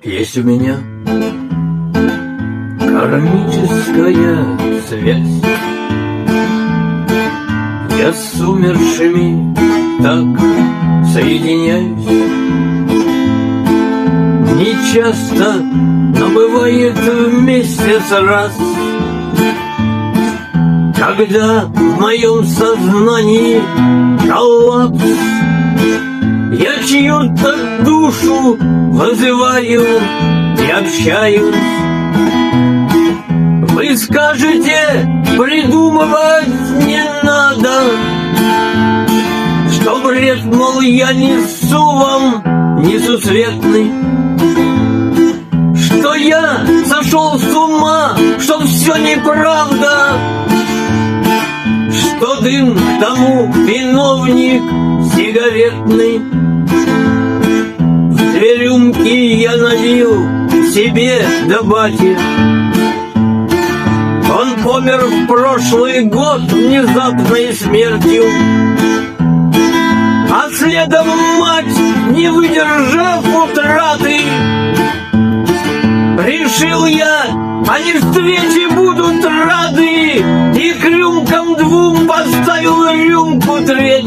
Есть у меня кармическая связь. Я с умершими так соединяюсь. Не часто, но бывает в месяц раз, когда в моем сознании коллапс. Я чью-то душу вызываю и общаюсь. Вы скажете, придумывать не надо, что бред, мол, я несу вам несусветный, что я сошел с ума, что все неправда, что дым тому виновник сигаретный. В 2 рюмки я налил себе до бати. Он помер в прошлый год внезапной смертью, а следом мать, не выдержав утраты. Решил я, они встречи будут рады, и к рюмкам 2 поставил рюмку 3.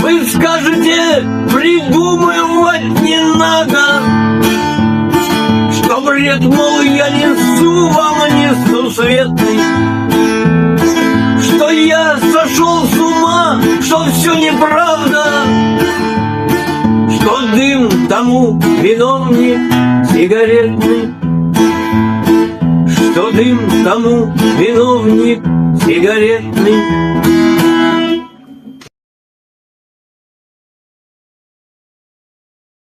Вы скажете, придумывать не надо, что бред, мол, я несу вам несусветный, что я сошел с ума, что все неправда, что дым тому виновник сигаретный, что дым тому виновник сигаретный.